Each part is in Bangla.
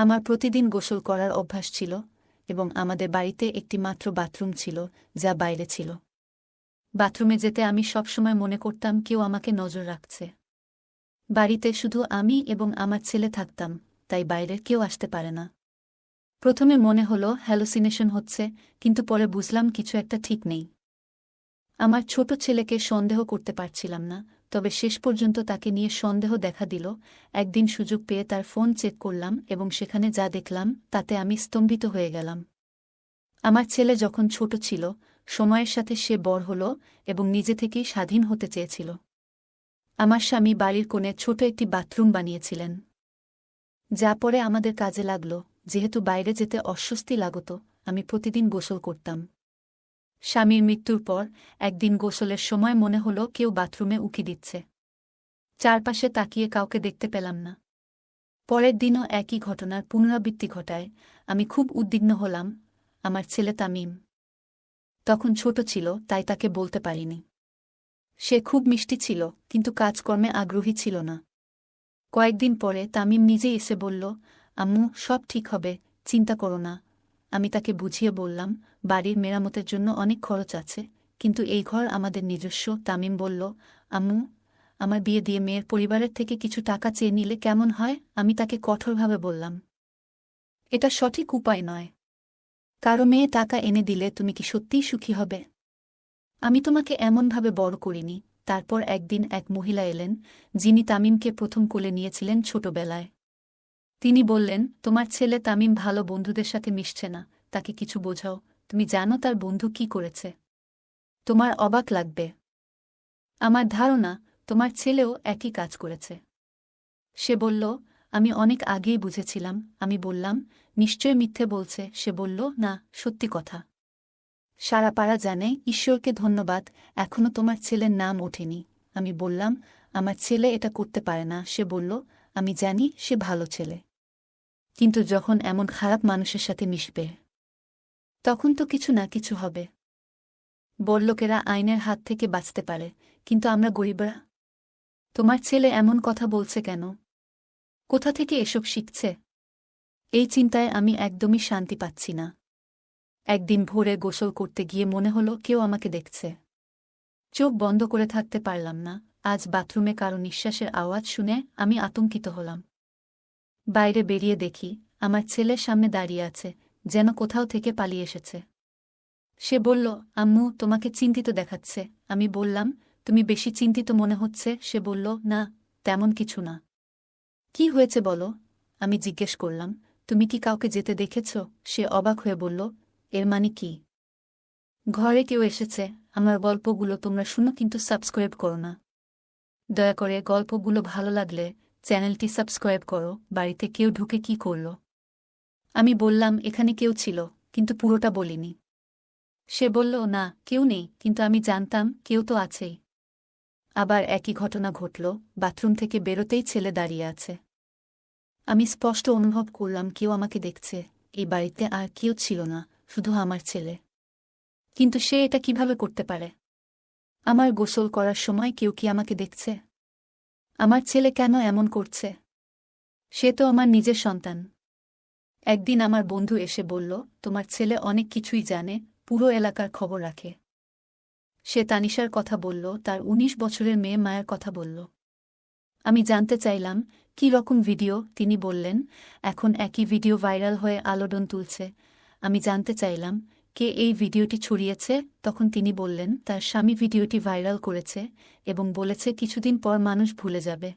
আমার প্রতিদিন গোসল করার অভ্যাস ছিল এবং আমাদের বাড়িতে একটি মাত্র বাথরুম ছিল, যা বাইরে ছিল। বাথরুমে যেতে আমি সবসময় মনে করতাম কেউ আমাকে নজর রাখছে। বাড়িতে শুধু আমি এবং আমার ছেলে থাকতাম, তাই বাইরের কেউ আসতে পারে না। প্রথমে মনে হলো হ্যালুসিনেশন হচ্ছে, কিন্তু পরে বুঝলাম কিছু একটা ঠিক নেই। আমার ছোট ছেলেকে সন্দেহ করতে পারছিলাম না, তবে শেষ পর্যন্ত তাকে নিয়ে সন্দেহ দেখা দিল। একদিন সুযোগ পেয়ে তার ফোন চেক করলাম এবং সেখানে যা দেখলাম তাতে আমি স্তম্ভিত হয়ে গেলাম। আমার ছেলে যখন ছোট ছিল, সময়ের সাথে সে বড় হল এবং নিজে থেকেই স্বাধীন হতে চেয়েছিল। আমার স্বামী বাড়ির কোণে ছোট একটি বাথরুম বানিয়েছিলেন, যা পরে আমাদের কাজে লাগল। যেহেতু বাইরে যেতে অস্বস্তি লাগত, আমি প্রতিদিন গোসল করতাম। স্বামীর মৃত্যুর পর একদিন গোসলের সময় মনে হলো কেউ বাথরুমে উকি দিচ্ছে। চারপাশে তাকিয়ে কাউকে দেখতে পেলাম না। পরের দিনও একই ঘটনার পুনরাবৃত্তি ঘটায়। আমি খুব উদ্বিগ্ন হলাম। আমার ছেলে তামিম তখন ছোট ছিল, তাই তাকে বলতে পারিনি। সে খুব মিষ্টি ছিল, কিন্তু কাজকর্মে আগ্রহী ছিল না। কয়েকদিন পরে তামিম নিজেই এসে বলল, আম্মু, সব ঠিক হবে, চিন্তা করো না। আমি তাকে বুঝিয়ে বললাম, বাড়ির মেরামতের জন্য অনেক খরচ আছে, কিন্তু এই ঘর আমাদের নিজস্ব। তামিম বলল, আম্মু, আমার বিয়ে দিয়ে মেয়ের পরিবারের থেকে কিছু টাকা চেয়ে নিলে কেমন হয়? আমি তাকে কঠোরভাবে বললাম, এটা সঠিক উপায় নয়। কারো মেয়ে টাকা এনে দিলে তুমি কি সত্যিই সুখী হবে? আমি তোমাকে এমনভাবে বড় করিনি। তারপর একদিন এক মহিলা এলেন, যিনি তামিমকে প্রথম কোলে নিয়েছিলেন ছোটবেলায়। তিনি বললেন, তোমার ছেলে তামিম ভালো বন্ধুদের সাথে মিশছে না, তাকে কিছু বোঝাও। তুমি জানো তার বন্ধু কি করেছে? তোমার অবাক লাগবে। আমার ধারণা তোমার ছেলেও একই কাজ করেছে। সে বলল, আমি অনেক আগেই বুঝেছিলাম। আমি বললাম, নিশ্চয় মিথ্যে বলছে। সে বলল, না, সত্যি কথা। সারা পাড়া জানে। ঈশ্বরকে ধন্যবাদ, এখনো তোমার ছেলের নাম ওঠেনি। আমি বললাম, আমার ছেলে এটা করতে পারে না। সে বলল, আমি জানি সে ভালো ছেলে, কিন্তু যখন এমন খারাপ মানুষের সাথে মিশবে, তখন তো কিছু না কিছু হবে। বড়লোকেরা আইনের হাত থেকে বাঁচতে পারে, কিন্তু আমরা গরিবরা? তোমার ছেলে এমন কথা বলছে কেন? কোথা থেকে এসব শিখছে? এই চিন্তায় আমি একদমই শান্তি পাচ্ছি না। একদিন ভোরে গোসল করতে গিয়ে মনে হলো কেউ আমাকে দেখছে। চোখ বন্ধ করে থাকতে পারলাম না। আজ বাথরুমে কারো নিঃশ্বাসের আওয়াজ শুনে আমি আতঙ্কিত হলাম। বাইরে বেরিয়ে দেখি আমার ছেলের সামনে দাঁড়িয়ে আছে, যেন কোথাও থেকে পালিয়ে এসেছে। সে বলল, আম্মু, তোমাকে চিন্তিত দেখাচ্ছে। আমি বললাম, তুমি বেশি চিন্তিত মনে হচ্ছে। সে বলল, না, তেমন কিছু না। কি হয়েছে বলো? আমি জিজ্ঞেস করলাম, তুমি কি কাউকে যেতে দেখেছ? সে অবাক হয়ে বলল, এর মানে কি? ঘরে কেউ এসেছে। আমার গল্পগুলো তোমরা শুনো, কিন্তু সাবস্ক্রাইব করো না। দয়া করে গল্পগুলো ভালো লাগলে চ্যানেলটি সাবস্ক্রাইব করো। বাড়িতে কেউ ঢুকে কি করল? আমি বললাম, এখানে কেউ ছিল, কিন্তু পুরোটা বলিনি। সে বলল, না, কেউ নেই, কিন্তু আমি জানতাম কেউ তো আছেই। আবার একই ঘটনা ঘটল। বাথরুম থেকে বেরোতেই ছেলে দাঁড়িয়ে আছে। আমি স্পষ্ট অনুভব করলাম কেউ আমাকে দেখছে। এই বাড়িতে আর কেউ ছিল না, শুধু আমার ছেলে। কিন্তু সে এটা কিভাবে করতে পারে? আমার গোসল করার সময় কেউ কি আমাকে দেখছে? আমার ছেলে কেন এমন করছে? সে তো আমার নিজের সন্তান। একদিন আমার বন্ধু এসে বলল, তোমার ছেলে অনেক কিছুই জানে, পুরো এলাকার খবর রাখে। সে তানিশার কথা বলল, তার ১৯ বছরের মেয়ে মায়ের কথা বলল। আমি জানতে চাইলাম, কি রকম ভিডিও? তিনি বললেন, এখন একই ভিডিও ভাইরাল হয়ে আলোড়ন তুলছে। আমি জানতে চাইলাম, কে এই ভিডিওটি ছড়িয়েছে? তখন তিনি বললেন, তার স্বামী ভিডিওটি ভাইরাল করেছে এবং বলেছে কিছুদিন পর মানুষ ভুলে যাবে।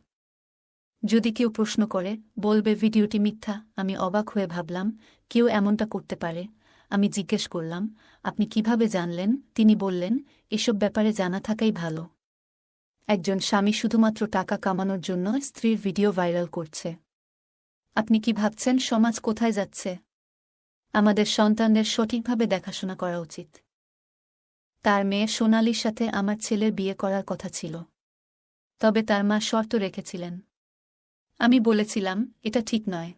যদি কেউ প্রশ্ন করে, বলবে ভিডিওটি মিথ্যা। আমি অবাক হয়ে ভাবলাম, কেউ এমনটা করতে পারে? আমি জিজ্ঞেস করলাম, আপনি কিভাবে জানলেন? তিনি বললেন, এসব ব্যাপারে জানা থাকাই ভালো। একজন স্বামী শুধুমাত্র টাকা কামানোর জন্য স্ত্রীর ভিডিও ভাইরাল করছে। আপনি কি ভাবছেন সমাজ কোথায় যাচ্ছে? আমাদের সন্তানদের সঠিকভাবে দেখাশোনা করা উচিত। তার মেয়ে সোনালির সাথে আমার ছেলের বিয়ে করার কথা ছিল, তবে তার মা শর্ত রেখেছিলেন। আমি বলেছিলাম, এটা ঠিক নয়।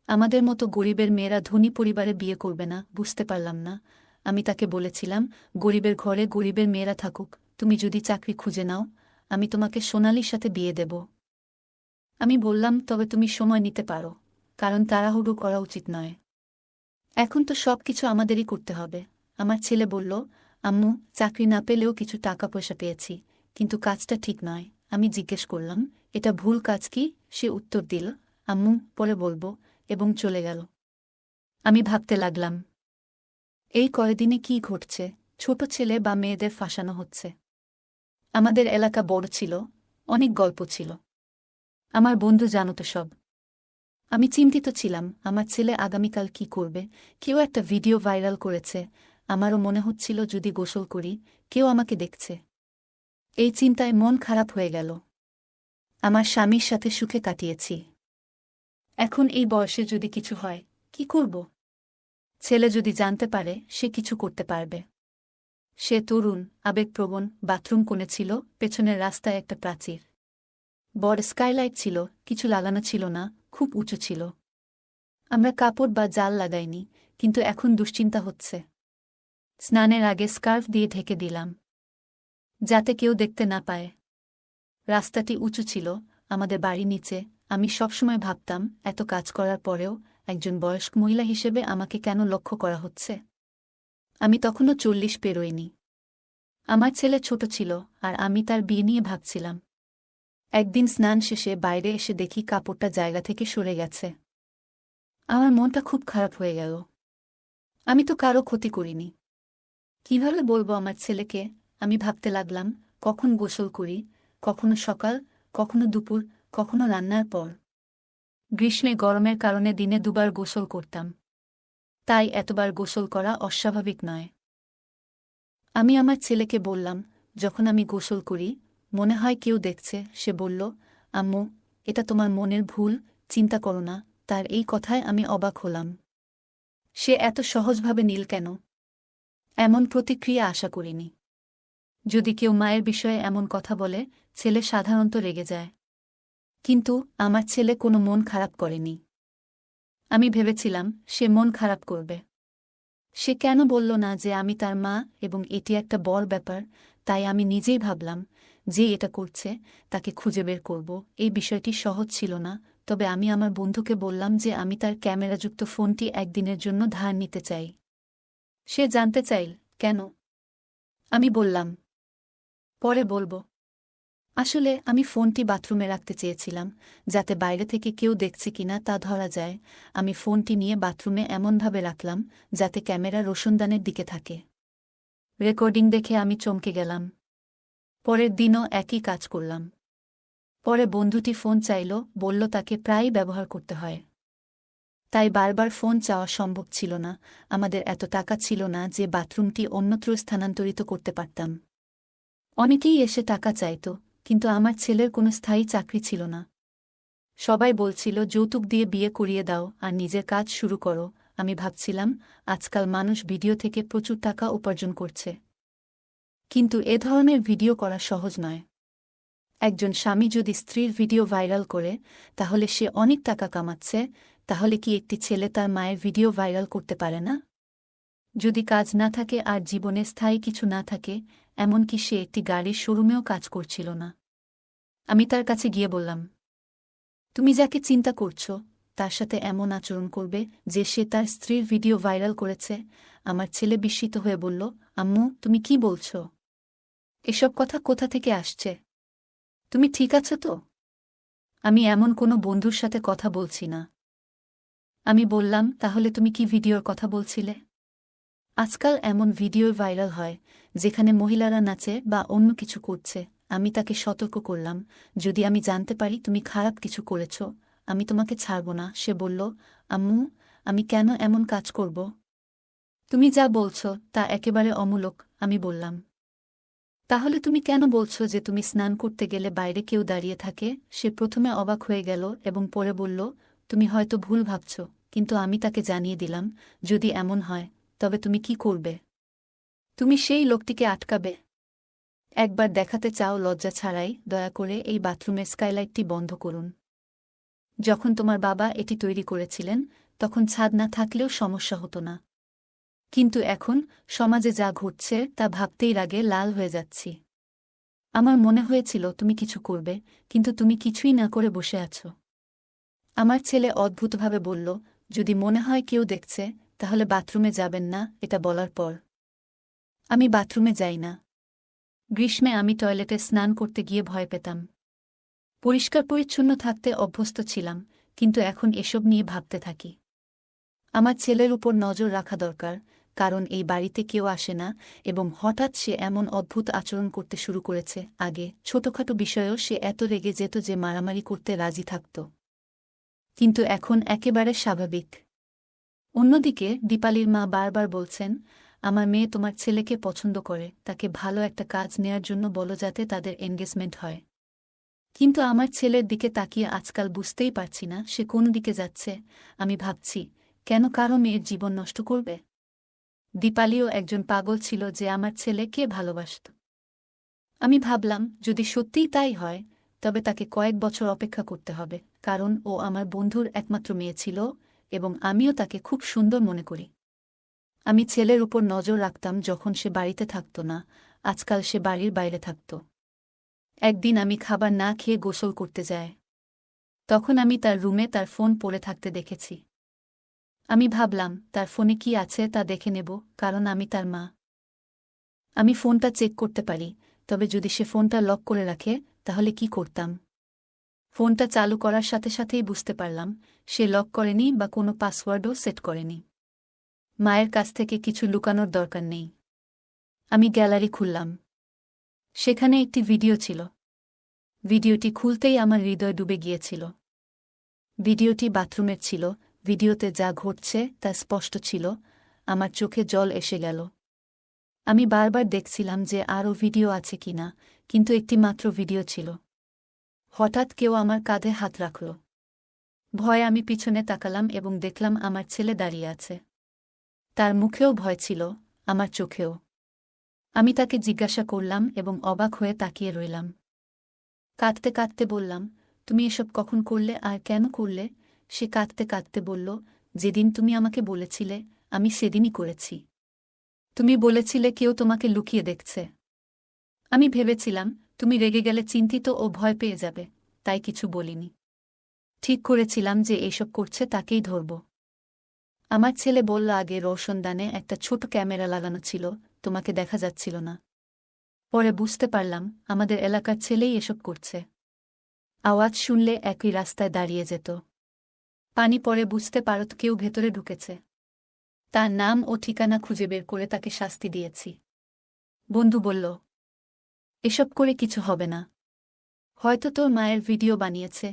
আমাদের মতো গরিবের মেয়েরা ধনী পরিবারে বিয়ে করবে না। বুঝতে পারলাম না। আমি তাকে বলেছিলাম, গরিবের ঘরে গরিবের মেয়েরা থাকুক। তুমি যদি চাকরি খুঁজে নাও, আমি তোমাকে সোনালির সাথে বিয়ে দেব। আমি বললাম, তবে তুমি সময় নিতে পারো। কারণ তাড়াহুড়ো করা উচিত নয়। এখন তো সব কিছু আমাদেরই করতে হবে। আমার ছেলে বলল, আম্মু, চাকরি না পেলেও কিছু টাকা পয়সা পেয়েছি, কিন্তু কাজটা ঠিক নয়। আমি জিজ্ঞেস করলাম, এটা ভুল কাজ কি? সে উত্তর দিল, আম্মু, পরে বলবো, এবং চলে গেল। আমি ভাবতে লাগলাম, এই কয়দিনে কি ঘটছে? ছোট ছেলে বা মেয়েদের ফাঁসানো হচ্ছে। আমাদের এলাকা বড় ছিল, অনেক গল্প ছিল। আমার বন্ধু জানত সব। আমি চিন্তিত ছিলাম, আমার ছেলে আগামীকাল কি করবে। কেউ একটা ভিডিও ভাইরাল করেছে, আমারও মনে হচ্ছিল যদি গোসল করি, কেউ আমাকে দেখছে। এই চিন্তায় মন খারাপ হয়ে গেল। আমার স্বামীর সাথে সুখে কাটিয়েছি। এখন এই বয়সে যদি কিছু হয়, কি করব? ছেলে যদি জানতে পারে, সে কিছু করতে পারবে। সে তরুণ, আবেগপ্রবণ, বাথরুম কোণে ছিল, পেছনের রাস্তায় একটা প্রাচীর। বড় স্কাইলাইট ছিল, কিছু লাগানো ছিল না, খুব উঁচু ছিল। আমরা কাপড় বা জাল লাগাইনি, কিন্তু এখন দুশ্চিন্তা হচ্ছে। স্নানের আগে স্কার্ফ দিয়ে ঢেকে দিলাম, যাতে কেউ দেখতে না পায়। রাস্তাটি উঁচু ছিল, আমাদের বাড়ি নিচে। আমি সবসময় ভাবতাম, এত কাজ করার পরেও একজন বয়স্ক মহিলা হিসেবে আমাকে কেন লক্ষ্য করা হচ্ছে। আমি তখনও 40 পেরোইনি। আমার ছেলে ছোট ছিল, আর আমি তার বিয়ে নিয়ে ভাবছিলাম। একদিন স্নান শেষে বাইরে এসে দেখি কাপড়টা জায়গা থেকে সরে গেছে। আমার মনটা খুব খারাপ হয়ে গেল। আমি তো কারো ক্ষতি করিনি। কিভাবে বলবো আমার ছেলেকে? আমি ভাবতে লাগলাম, কখন গোসল করি, কখনো সকাল, কখনো দুপুর, কখনো রান্নার পর। গ্রীষ্মে গরমের কারণে দিনে 2বার গোসল করতাম। তাই এতবার গোসল করা অস্বাভাবিক নয়। আমি আমার ছেলেকে বললাম, যখন আমি গোসল করি, মনে হয় কেউ দেখছে। সে বলল, আম্মু, এটা তোমার মনের ভুল, চিন্তা করো না। তার এই কথায় আমি অবাক হলাম। সে এত সহজভাবে নীল কেন? এমন প্রতিক্রিয়া আশা করিনি। যদি কেউ মায়ের বিষয়ে এমন কথা বলে, ছেলে সাধারণত রেগে যায়। কিন্তু আমার ছেলে কোনো মন খারাপ করেনি। আমি ভেবেছিলাম, সে মন খারাপ করবে। সে কেন বলল না যে আমি তার মা, এবং এটি একটা বড় ব্যাপার। তাই আমি নিজেই ভাবলাম, যে এটা করছে, তাকে খুঁজে বের করব। এই বিষয়টি সহজ ছিল না, তবে আমি আমার বন্ধুকে বললাম যে আমি তার ক্যামেরাযুক্ত ফোনটি একদিনের জন্য ধার নিতে চাই। সে জানতে চাইল, কেন? আমি বললাম, পরে বলব। আসলে আমি ফোনটি বাথরুমে রাখতে চেয়েছিলাম, যাতে বাইরে থেকে কেউ দেখছে কিনা তা ধরা যায়। আমি ফোনটি নিয়ে বাথরুমে এমনভাবে রাখলাম, যাতে ক্যামেরা রোশনদানের দিকে থাকে। রেকর্ডিং দেখে আমি চমকে গেলাম। পরের দিনও একই কাজ করলাম। পরে বন্ধুটি ফোন চাইল, বলল তাকে প্রায়ই ব্যবহার করতে হয়। তাই বারবার ফোন চাওয়া সম্ভব ছিল না। আমাদের এত টাকা ছিল না যে বাথরুমটি অন্যত্র স্থানান্তরিত করতে পারতাম। অনেকেই এসে টাকা চাইত, কিন্তু আমার ছেলের কোনো স্থায়ী চাকরি ছিল না। সবাই বলছিল, যৌতুক দিয়ে বিয়ে করিয়ে দাও আর নিজের কাজ শুরু করো। আমি ভাবছিলাম, আজকাল মানুষ ভিডিও থেকে প্রচুর টাকা উপার্জন করছে। কিন্তু এ ধরনের ভিডিও করা সহজ নয়। একজন স্বামী যদি স্ত্রীর ভিডিও ভাইরাল করে, তাহলে সে অনেক টাকা কামাচ্ছে। তাহলে কি একটি ছেলে তার মায়ের ভিডিও ভাইরাল করতে পারে না? যদি কাজ না থাকে আর জীবনে স্থায়ী কিছু না থাকে, এমনকি সে একটি গাড়ির শোরুমেও কাজ করছিল না। আমি তার কাছে গিয়ে বললাম, তুমি যাকে চিন্তা করছ, তার সাথে এমন আচরণ করবে যে সে তার স্ত্রীর ভিডিও ভাইরাল করেছে? আমার ছেলে বিস্মিত হয়ে বলল, আম্মু, তুমি কি বলছ? এসব কথা কোথা থেকে আসছে? তুমি ঠিক আছো তো? আমি এমন কোনো বন্ধুর সাথে কথা বলছি না। আমি বললাম, তাহলে তুমি কি ভিডিওর কথা বলছিলে? আজকাল এমন ভিডিও ভাইরাল হয়, যেখানে মহিলারা নাচে বা অন্য কিছু করছে। আমি তাকে সতর্ক করলাম, যদি আমি জানতে পারি তুমি খারাপ কিছু করেছ, আমি তোমাকে ছাড়ব না। সে বলল, আম্মু, আমি কেন এমন কাজ করব? তুমি যা বলছ তা একেবারে অমূলক। আমি বললাম, তাহলে তুমি কেন বলছ যে তুমি স্নান করতে গেলে বাইরে কেউ দাঁড়িয়ে থাকে? সে প্রথমে অবাক হয়ে গেল এবং পরে বলল, তুমি হয়তো ভুল ভাবছ। কিন্তু আমি তাকে জানিয়ে দিলাম, যদি এমন হয়, তবে তুমি কি করবে? তুমি সেই লোকটিকে আটকাবে? একবার দেখাতে চাও লজ্জা ছাড়াই, দয়া করে এই বাথরুমের স্কাইলাইটটি বন্ধ করুন। যখন তোমার বাবা এটি তৈরি করেছিলেন, তখন ছাদ না থাকলেও সমস্যা হতো না। কিন্তু এখন সমাজে যা ঘটছে তা ভাবতেই রাগে লাল হয়ে যাচ্ছি। আমার মনে হয়েছিল তুমি কিছু করবে, কিন্তু তুমি কিছুই না করে বসে আছো। আমার ছেলে অদ্ভুতভাবে বলল, যদি মনে হয় কেউ দেখছে তাহলে বাথরুমে যাবেন না। এটা বলার পর আমি বাথরুমে যাই না। গ্রীষ্মে আমি টয়লেটে স্নান করতে গিয়ে ভয় পেতাম। পরিষ্কার পরিচ্ছন্ন থাকতে অভ্যস্ত ছিলাম, কিন্তু এখন এসব নিয়ে ভাবতে থাকি। আমার ছেলের উপর নজর রাখা দরকার, কারণ এই বাড়িতে কেউ আসে না এবং হঠাৎ সে এমন অদ্ভুত আচরণ করতে শুরু করেছে। আগে ছোটখাটো বিষয়েও সে এত রেগে যেত যে মারামারি করতে রাজি থাকত, কিন্তু এখন একেবারে স্বাভাবিক। অন্যদিকে দীপালির মা বারবার বলছেন, আমার মেয়ে তোমার ছেলেকে পছন্দ করে, তাকে ভালো একটা কাজ নেয়ার জন্য বলো যাতে তাদের এনগেজমেন্ট হয়। কিন্তু আমার ছেলের দিকে তাকিয়ে আজকাল বুঝতেই পারছি না সে কোন দিকে যাচ্ছে। আমি ভাবছি, কেন কারো মেয়ের জীবন নষ্ট করবে? দীপালিও একজন পাগল ছিল যে আমার ছেলেকে ভালোবাসত। আমি ভাবলাম, যদি সত্যিই তাই হয় তবে তাকে কয়েক বছর অপেক্ষা করতে হবে, কারণ ও আমার বন্ধুর একমাত্র মেয়ে ছিল এবং আমিও তাকে খুব সুন্দর মনে করি। আমি ছেলের উপর নজর রাখতাম যখন সে বাড়িতে থাকত না, আজকাল সে বাড়ির বাইরে থাকত। একদিন আমি খাবার না খেয়ে গোসল করতে যাই। তখন আমি তার রুমে তার ফোন পড়ে থাকতে দেখেছি। আমি ভাবলাম, তার ফোনে কি আছে তা দেখে নেব, কারণ আমি তার মা। আমি ফোনটা চেক করতে পারি, তবে যদি সে ফোনটা লক করে রাখে তাহলে কি করতাম? ফোনটা চালু করার সাথে সাথেই বুঝতে পারলাম সে লক করেনি বা কোনো পাসওয়ার্ডও সেট করেনি। মায়ের কাছ থেকে কিছু লুকানোর দরকার নেই। আমি গ্যালারি খুললাম। সেখানে একটি ভিডিও ছিল। ভিডিওটি খুলতেই আমার হৃদয় ডুবে গিয়েছিল। ভিডিওটি বাথরুমের ছিল। ভিডিওতে যা ঘটছে তা স্পষ্ট ছিল। আমার চোখে জল এসে গেল। আমি বারবার দেখছিলাম যে আরও ভিডিও আছে কিনা, কিন্তু একটি মাত্র ভিডিও ছিল। হঠাৎ কেউ আমার কাঁধে হাত রাখল। ভয়ে আমি পিছনে তাকালাম এবং দেখলাম আমার ছেলে দাঁড়িয়ে আছে। তার মুখেও ভয় ছিল, আমার চোখেও। আমি তাকে জিজ্ঞাসা করলাম এবং অবাক হয়ে তাকিয়ে রইলাম। কাঁদতে কাঁদতে বললাম, তুমি এসব কখন করলে আর কেন করলে? সে কাঁদতে কাঁদতে বলল, যেদিন তুমি আমাকে বলেছিলে আমি সেদিনই করেছি। তুমি বলেছিলে কেউ তোমাকে লুকিয়ে দেখছে। আমি ভেবেছিলাম তুমি রেগে গেলে চিন্তিত ও ভয় পেয়ে যাবে, তাই কিছু বলিনি। ঠিক করেছিলাম যে এইসব করছে তাকেই ধরব। আমার ছেলে বলল, আগে রোশনদানে একটা ছোট ক্যামেরা লাগানো ছিল, তোমাকে দেখা যাচ্ছিল না। পরে বুঝতে পারলাম আমাদের এলাকার ছেলেই এসব করছে। আওয়াজ শুনলে একই রাস্তায় দাঁড়িয়ে যেত। পানি পরে বুঝতে পারত কেউ ভেতরে ঢুকেছে। তার নাম ও ঠিকানা খুঁজে বের করে তাকে শাস্তি দিয়েছি। বন্ধু বলল, এসব করে কিছু হবে না। হয়তো তোর মায়ের ভিডিও বানিয়েছে।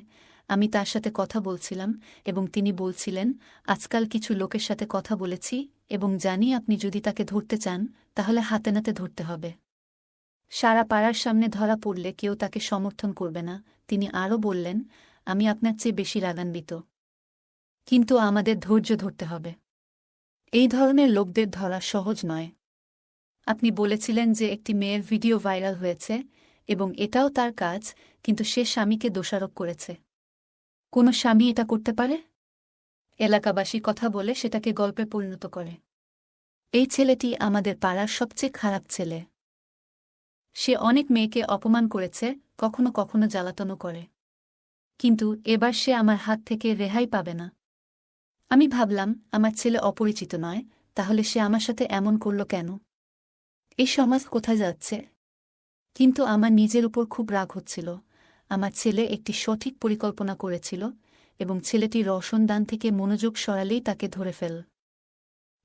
আমি তার সাথে কথা বলছিলাম এবং তিনি বলছিলেন, আজকাল কিছু লোকের সাথে কথা বলেছি এবং জানি আপনি যদি তাকে ধরতে চান তাহলে হাতে নাতে ধরতে হবে। সারা পাড়ার সামনে ধরা পড়লে কেউ তাকে সমর্থন করবে না। তিনি আরও বললেন, আমি আপনার চেয়ে বেশি রাগান্বিত, কিন্তু আমাদের ধৈর্য ধরতে হবে। এই ধরনের লোকদের ধরা সহজ নয়। আপনি বলেছিলেন যে একটি মেয়ের ভিডিও ভাইরাল হয়েছে এবং এটাও তার কাজ, কিন্তু সে স্বামীকে দোষারোপ করেছে। কোনো স্বামী এটা করতে পারে? এলাকাবাসী কথা বলে সেটাকে গল্পে পরিণত করে। এই ছেলেটি আমাদের পাড়ার সবচেয়ে খারাপ ছেলে। সে অনেক মেয়েকে অপমান করেছে, কখনো কখনো জ্বালাতনও করে, কিন্তু এবার সে আমার হাত থেকে রেহাই পাবে না। আমি ভাবলাম, আমার ছেলে অপরিচিত নয়, তাহলে সে আমার সাথে এমন করল কেন? এই সমাজ কোথায় যাচ্ছে? কিন্তু আমার নিজের উপর খুব রাগ হচ্ছিল। আমার ছেলে একটি সঠিক পরিকল্পনা করেছিল এবং ছেলেটি রওশনদান থেকে মনোযোগ সরালেই তাকে ধরে ফেল।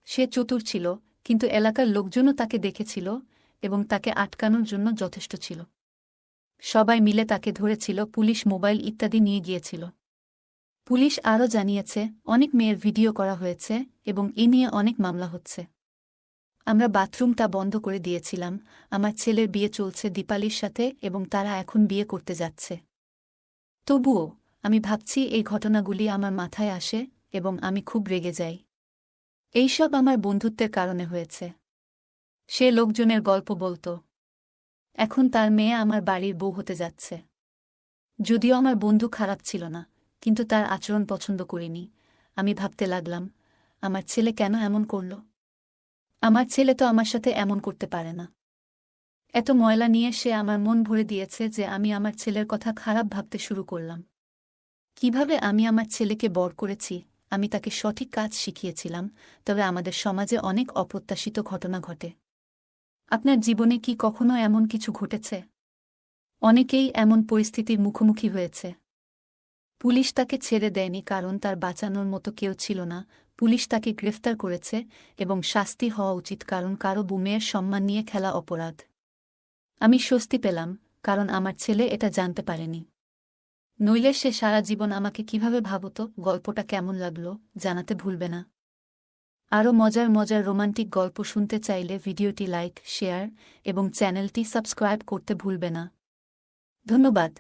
সে চতুর ছিল, কিন্তু এলাকার লোকজনও তাকে দেখেছিল এবং তাকে আটকানোর জন্য যথেষ্ট ছিল। সবাই মিলে তাকে ধরেছিল, পুলিশ মোবাইল ইত্যাদি নিয়ে গিয়েছিল। পুলিশ আরও জানিয়েছে অনেক মেয়ের ভিডিও করা হয়েছে এবং এ নিয়ে অনেক মামলা হচ্ছে। আমরা বাথরুমটা বন্ধ করে দিয়েছিলাম। আমার ছেলের বিয়ে চলছে দীপালির সাথে এবং তারা এখন বিয়ে করতে যাচ্ছে। তবুও আমি ভাবছি এই ঘটনাগুলি আমার মাথায় আসে এবং আমি খুব রেগে যাই। এইসব আমার বন্ধুত্বের কারণে হয়েছে। সে লোকজনের গল্প বলত। এখন তার মেয়ে আমার বাড়ির বউ হতে যাচ্ছে। যদিও আমার বন্ধু খারাপ ছিল না, কিন্তু তার আচরণ পছন্দ করিনি। আমি ভাবতে লাগলাম, আমার ছেলে কেন এমন করল? আমার ছেলে তো আমার সাথে এমন করতে পারে না। এত ময়লা নিয়ে সে আমার মন ভরে দিয়েছে যে আমি আমার ছেলের কথা খারাপ ভাবতে শুরু করলাম। কিভাবে আমি আমার ছেলেকে বড় করেছি, আমি তাকে সঠিক কাজ শিখিয়েছিলাম, তবে আমাদের সমাজে অনেক অপ্রত্যাশিত ঘটনা ঘটে। আপনার জীবনে কি কখনো এমন কিছু ঘটেছে? অনেকেই এমন পরিস্থিতির মুখোমুখি হয়েছে। পুলিশ তাকে ছেড়ে দেয়নি কারণ তার বাঁচানোর মতো কেউ ছিল না। পুলিশ তাকে গ্রেফতার করেছে এবং শাস্তি হওয়া উচিত কারণ কারো মেয়ের সম্মান নিয়ে খেলা অপরাধ। আমি স্বস্তি পেলাম কারণ আমার ছেলে এটা জানতে পারেনি। নইলে সে সারা জীবন আমাকে কিভাবে ভাবত। গল্পটা কেমন লাগলো জানাতে ভুলবে না। আরও মজার মজার রোমান্টিক গল্প শুনতে চাইলে ভিডিওটি লাইক, শেয়ার এবং চ্যানেলটি সাবস্ক্রাইব করতে ভুলবে না। ধন্যবাদ।